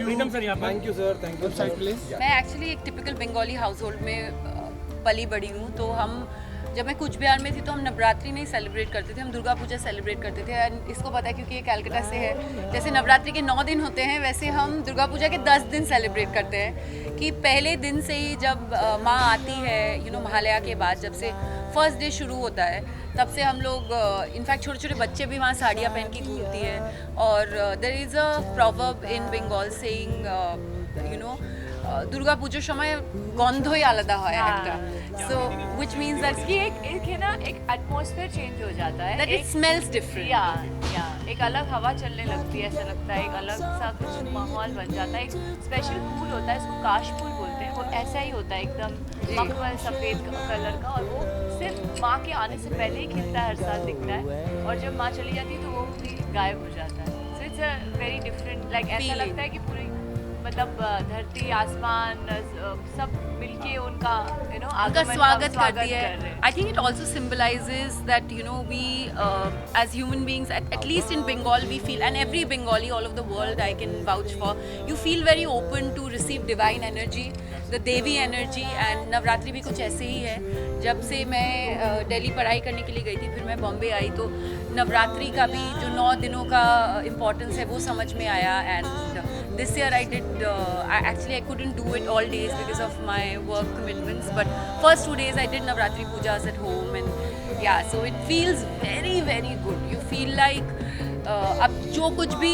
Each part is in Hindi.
प्रीतम सर यहाँ पर। Thank you sir, thank you side please. मैं एक्चुअली एक टिपिकल बंगाली हाउस होल्ड में पली बड़ी हूँ। तो हम जब मैं कुछ बिहार में थी तो हम नवरात्रि नहीं सेलिब्रेट करते थे, हम दुर्गा पूजा सेलिब्रेट करते थे। एंड इसको पता है क्योंकि ये कलकत्ता से है। जैसे नवरात्रि के 9 दिन होते हैं वैसे हम दुर्गा पूजा के 10 दिन सेलिब्रेट करते हैं। कि पहले दिन से ही जब माँ आती है महालया के बाद, जब से फर्स्ट डे शुरू होता है तब से हम लोग इनफैक्ट छोटे छोटे बच्चे भी वहाँ साड़ियाँ पहन के घूमती हैं। और there is a proverb in Bengal saying Durga পুজোর সময় গন্ধই আলাদা হয় একটা, সো व्हिच मींस दैट कि एक है ना, एक एटमॉस्फेयर चेंज हो जाता है, दैट इट स्मेल्स डिफरेंट। या एक अलग हवा चलने लगती है, ऐसा लगता है एक अलग सा कुछ माहौल बन जाता है। एक स्पेशल फूल होता है, इसको काश फूल बोलते हैं, वो ऐसा ही होता है एकदम मखमल सफ़ेद कलर का, और वो सिर्फ माँ के आने से पहले ही खिलता है, हर साल दिखता है, और जब माँ चली जाती है तो वो भी गायब हो जाता है। So it's a very different, like ऐसा लगता है कि पूरी मतलब धरती आसमान सब मिलके उनका उनका स्वागत करती है। I think it also symbolises that we as human beings at least in Bengal we feel, and every Bengali all of the world I can vouch for, you feel very open to receive divine energy, the devi energy. And Navratri भी कुछ ऐसे ही है। जब से मैं दिल्ली पढ़ाई करने के लिए गई थी, फिर मैं बॉम्बे आई, तो नवरात्रि का भी जो 9 दिनों का इम्पोर्टेंस है वो समझ में आया। And this year I did I couldn't do it all days because of my work commitments, but first 2 days I did Navratri pujas at home, and yeah, so it feels very very good. You feel like अब जो कुछ भी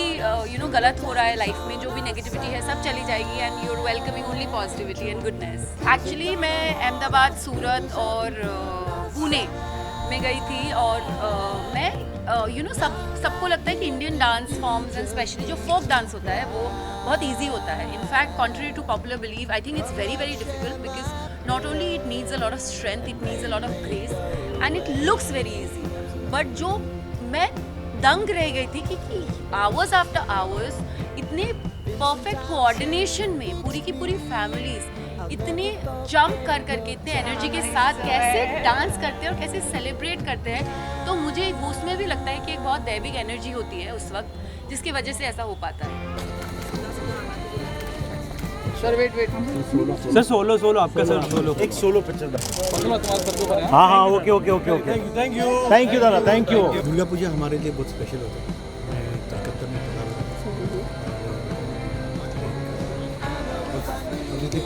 गलत हो रहा है लाइफ में, जो भी नेगेटिविटी है सब चली जाएगी, and you are welcoming only positivity and goodness. Actually मैं अहमदाबाद, सूरत और पुणे में गई थी, और मैं सबको लगता है कि Indian dance forms and specially जो फोक डांस होता है वो बहुत इजी होता है। In fact contrary to popular believe, I think it's very very difficult, because not only it needs a lot of strength, it needs a lot of grace, and it looks very easy. But जो मैं दंग रह गई थी कि आवर्स आफ्टर आवर्स इतने परफेक्ट कोऑर्डिनेशन में पूरी की पूरी फैमिलीज इतने जंप कर करके इतने एनर्जी के साथ कैसे डांस करते हैं और कैसे सेलिब्रेट करते हैं, तो मुझे उसमें भी लगता है कि एक बहुत दैविक एनर्जी होती है उस वक्त, जिसकी वजह से ऐसा हो पाता है। सर वेट सर सोलो आपका सर सोलो एक सोलो पिक्चर हाँ हाँ okay okay okay okay thank you दादा, थैंक यू। दुर्गा पूजा हमारे लिए बहुत स्पेशल होता है। मैं कलकत्ता में पढ़ा हुआ था,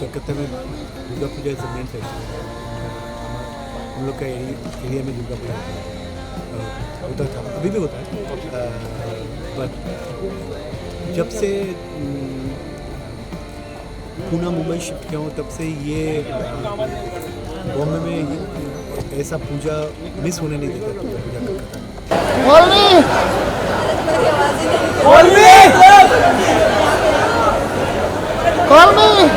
कलकत्ता में Durga Puja is the main festival. हम लोग का एरिया में दुर्गा पूजा होता था, अभी भी होता है, बट जब से पूना मुंबई शिफ्ट किया हूँ तब से ये बॉम्बे में ऐसा पूजा मिस होने नहीं देता दुर्गा पूजा कलकत्ता में।